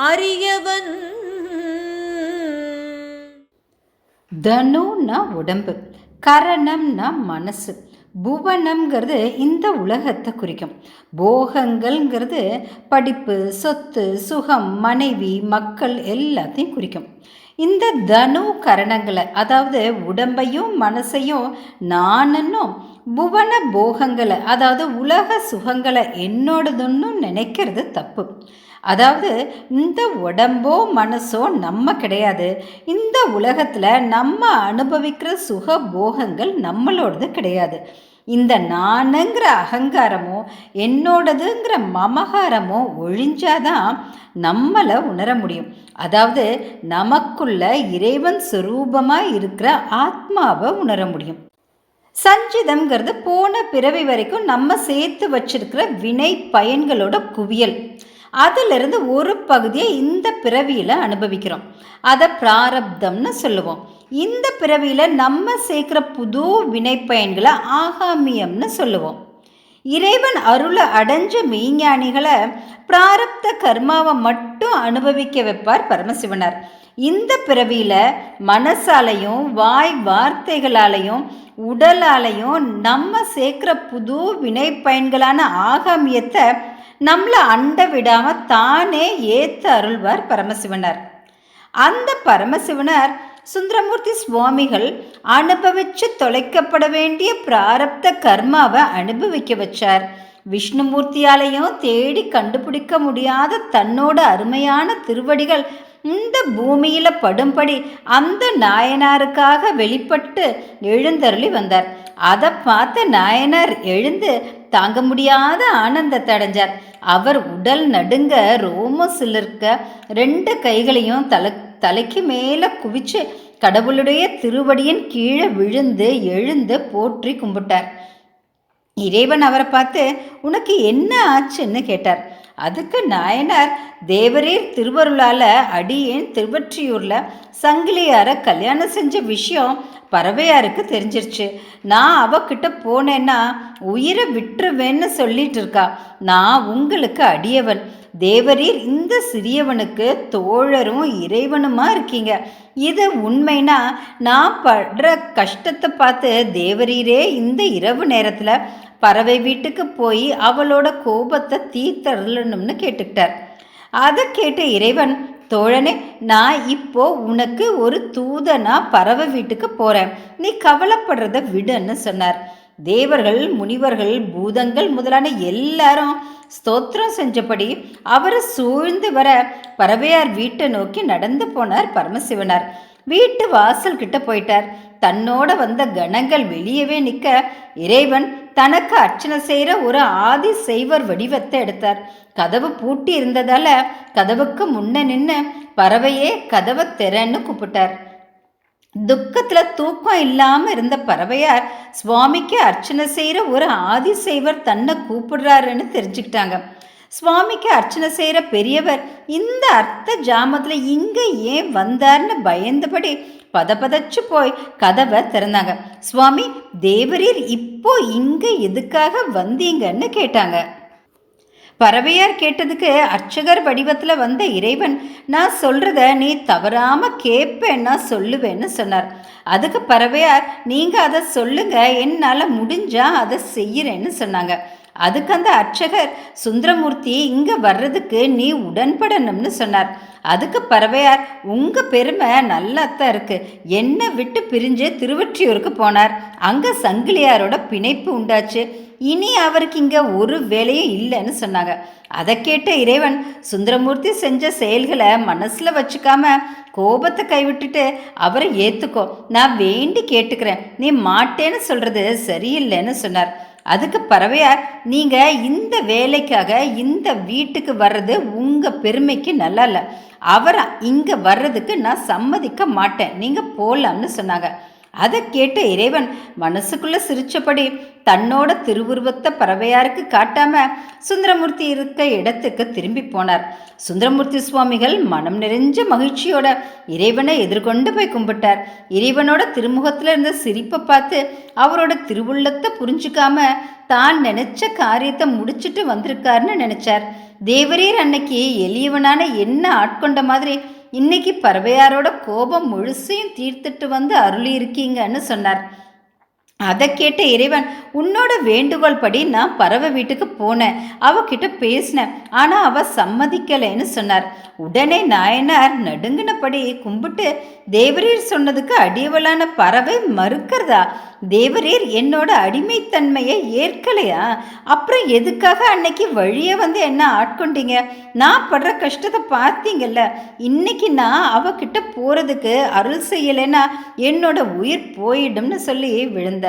அறியவன். தனுனா உடம்பு, கரணம்னா மனசு, புவனம்ங்கிறது இந்த உலகத்தை குறிக்கும். போகங்கள்ங்கிறது படிப்பு, சொத்து, சுகம், மனைவி, மக்கள் எல்லாத்தையும் குறிக்கும். இந்த தனு கரணங்களை, அதாவது உடம்பையும் மனசையும் நானுன்னும், புவன போகங்களை, அதாவது உலக சுகங்களை என்னோடதுன்னு நினைக்கிறது தப்பு. அதாவது இந்த உடம்போ மனசோ நம்ம கிடையாது. இந்த உலகத்தில் நம்ம அனுபவிக்கிற சுக போகங்கள் நம்மளோடது கிடையாது. இந்த நானுங்கிற அகங்காரமோ என்னோடதுங்கிற மமகாரமோ ஒழிஞ்சாதான் நம்மளை உணர முடியும். அதாவது நமக்குள்ள இறைவன் சுரூபமாக இருக்கிற ஆத்மாவை உணர முடியும். சஞ்சிதம்ங்கிறது போன பிறவி வரைக்கும் நம்ம சேர்த்து வச்சிருக்கிற வினை பயன்களோட குவியல். அதிலிருந்து ஒரு பகுதியை இந்த பிறவியில் அனுபவிக்கிறோம். அதை பிராரப்தம்னு சொல்லுவோம். இந்த பிறவியில் நம்ம சேர்க்குற புது வினைப்பயன்களை ஆகாமியம்னு சொல்லுவோம். இறைவன் அருளை அடைஞ்ச மெய்ஞானிகளை பிராரப்த கர்மாவை மட்டும் அனுபவிக்க வைப்பார் பரமசிவனார். இந்த பிறவியில் மனசாலையும் வாய் வார்த்தைகளாலையும் உடலாலையும் நம்ம சேர்க்குற புது வினைப்பயன்களான ஆகாமியத்தை நம்மளை அண்ட விடாமல் தானே ஏற்று அருள்வார் பரமசிவனார். அந்த பரமசிவனார் சுந்தரமூர்த்தி சுவாமிகள் அனுபவித்து தொலைக்கப்பட வேண்டிய பிராரப்த கர்மாவை அனுபவிக்க வச்சார். விஷ்ணுமூர்த்தியாலையும் தேடி கண்டுபிடிக்க முடியாத தன்னோட அருமையான திருவடிகள் இந்த பூமியில் படும்படி அந்த நாயனாருக்காக வெளிப்பட்டு எழுந்தருளி வந்தார். அதை பார்த்த நாயனார் எழுந்து தாங்க முடியாத ஆனந்தத்தை அடைஞ்சார். அவர் உடல் நடுங்க, ரோமம் சிலிர்க்க, 2 கைகளையும் தலைக்கு மேலே குவிச்சு கடவுளுடைய திருவடியின் கீழே விழுந்து எழுந்து போற்றி கும்பிட்டார். இறைவன் அவரை பார்த்து உனக்கு என்ன ஆச்சுன்னு கேட்டார். அதுக்கு நாயனார், தேவரீர் திருவருளால் அடியேன் திருவற்றியூரில் சங்கிலியாரை கல்யாணம் செஞ்ச விஷயம் பறவையாருக்கு தெரிஞ்சிருச்சு. நான் அவகிட்ட போனேன்னா உயிரை விட்டுருவேன்னு சொல்லிட்டு இருக்கா. நான் உங்களுக்கு அடியவன். தேவரீர் இந்த சிறியவனுக்கு தோழரும் இறைவனுமா இருக்கீங்க. இது உண்மைனா நான் படுற கஷ்டத்தை பார்த்து தேவரீரே இந்த இரவு நேரத்தில் பறவை வீட்டுக்கு போய் அவளோட கோபத்தை தீர்த்தரலணும்னு கேட்டுக்கிட்டார். அதை கேட்டு இறைவன், தோழனே, நான் இப்போ உனக்கு ஒரு தூதனா பறவை வீட்டுக்கு போகிறேன், நீ கவலைப்படுறத விடுன்னு சொன்னார். தேவர்கள், முனிவர்கள், பூதங்கள் முதலான எல்லாரும் ஸ்தோத்திரம் செஞ்சபடி அவரை சூழ்ந்து வர பறவையார் வீட்டை நோக்கி நடந்து போனார் பரமசிவனார். வீட்டு வாசல் கிட்ட போயிட்டார். தன்னோட வந்த கணங்கள் வெளியவே நிற்க இறைவன் தனக்கு அர்ச்சனை செய்கிற ஒரு ஆதி செய்வர் வடிவத்தை எடுத்தார். கதவு பூட்டி இருந்ததால கதவுக்கு முன்ன நின்று பறவையே கதவை திறன்னு கூப்பிட்டார். துக்கத்தில் தூக்கம் இல்லாமல் இருந்த பறவையார் சுவாமிக்கு அர்ச்சனை செய்கிற ஒரு ஆதி செய்வர் தன்னை கூப்பிடுறாருன்னு தெரிஞ்சுக்கிட்டாங்க. சுவாமிக்கு அர்ச்சனை செய்கிற பெரியவர் இந்த அர்த்த ஜாமத்தில் இங்கே ஏன் வந்தார்னு பயந்தபடி பதச்சு போய் கதவை திறந்தாங்க. சுவாமி, தேவரீர் இப்போ இங்கே எதுக்காக வந்தீங்கன்னு கேட்டாங்க. பறவையார் கேட்டதுக்கு அர்ச்சகர் வடிவத்தில் வந்த இறைவன், நான் சொல்கிறத நீ தவறாமல் கேட்பேன்னா சொல்லுவேன்னு சொன்னார். அதுக்கு பறவையார், நீங்கள் அதை சொல்லுங்க, என்னால் முடிஞ்சால் அதை செய்கிறேன்னு சொன்னாங்க. அதுக்கு அந்த அர்ச்சகர், சுந்தரமூர்த்தி இங்கே வர்றதுக்கு நீ உடன்படணும்னு சொன்னார். அதுக்கு பறவையார், உங்கள் பெருமை நல்லாத்தான் இருக்குது, என்னை விட்டு பிரிஞ்சு திருவொற்றியூருக்கு போனார், அங்கே சங்கிலியாரோட பிணைப்பு உண்டாச்சு, இனி அவருக்கு இங்கே ஒரு வேலையும் இல்லைன்னு சொன்னாங்க. அதை கேட்ட இறைவன், சுந்தரமூர்த்தி செஞ்ச செயல்களை மனசில் வச்சுக்காம கோபத்தை கைவிட்டுட்டு அவரை ஏற்றுக்கோ, நான் வேண்டி கேட்டுக்கிறேன், நீ மாட்டேன்னு சொல்கிறது சரியில்லைன்னு சொன்னார். அதுக்கு பறவையார், நீங்கள் இந்த வேலைக்காக இந்த வீட்டுக்கு வர்றது உங்கள் பெருமைக்கு நல்லா இல்லை, அவரை இங்கே வர்றதுக்கு நான் சம்மதிக்க மாட்டேன், நீங்கள் போகலாம்னு சொன்னாங்க. அதை கேட்ட இறைவன் மனசுக்குள்ளே சிரிச்சபடி தன்னோட திருவுருவத்தை பறவையாருக்கு காட்டாம சுந்தரமூர்த்தி இருக்க இடத்துக்கு திரும்பி போனார். சுந்தரமூர்த்தி சுவாமிகள் மனம் நிறைஞ்ச மகிழ்ச்சியோட இறைவனை எதிர்கொண்டு போய் கும்பிட்டார். இறைவனோட திருமுகத்தில் இருந்த சிரிப்பை பார்த்து அவரோட திருவுள்ளத்தை புரிஞ்சுக்காம தான் நினைச்ச காரியத்தை முடிச்சுட்டு வந்திருக்காருன்னு நினைச்சார். தேவரீர் அன்னைக்கு எளியவனான என்ன ஆட்கொண்ட மாதிரி இன்னைக்கு பறவையாரோட கோபம் முழுசையும் தீர்த்துட்டு வந்து அருளி இருக்கீங்கன்னு சொன்னார். அதை கேட்ட இறைவன், உன்னோட வேண்டுகோள் படி நான் பறவை வீட்டுக்கு போனேன், அவகிட்ட பேசினேன், ஆனால் அவள் சம்மதிக்கலைன்னு சொன்னார். உடனே நாயனார் நடுங்கினபடி கும்பிட்டு, தேவரீர் சொன்னதுக்கு அடியவளான பறவை மறுக்கிறதா? தேவரீர் என்னோட அடிமைத்தன்மையை ஏற்கலையா? அப்புறம் எதுக்காக அன்னைக்கு வழியை வந்து என்ன ஆட்கொண்டீங்க? நான் படுற கஷ்டத்தை பார்த்தீங்கல்ல. இன்னைக்கு நான் அவகிட்ட போகிறதுக்கு அருள் செய்யலைன்னா என்னோட உயிர் போயிடும்னு சொல்லி விழுந்தார்.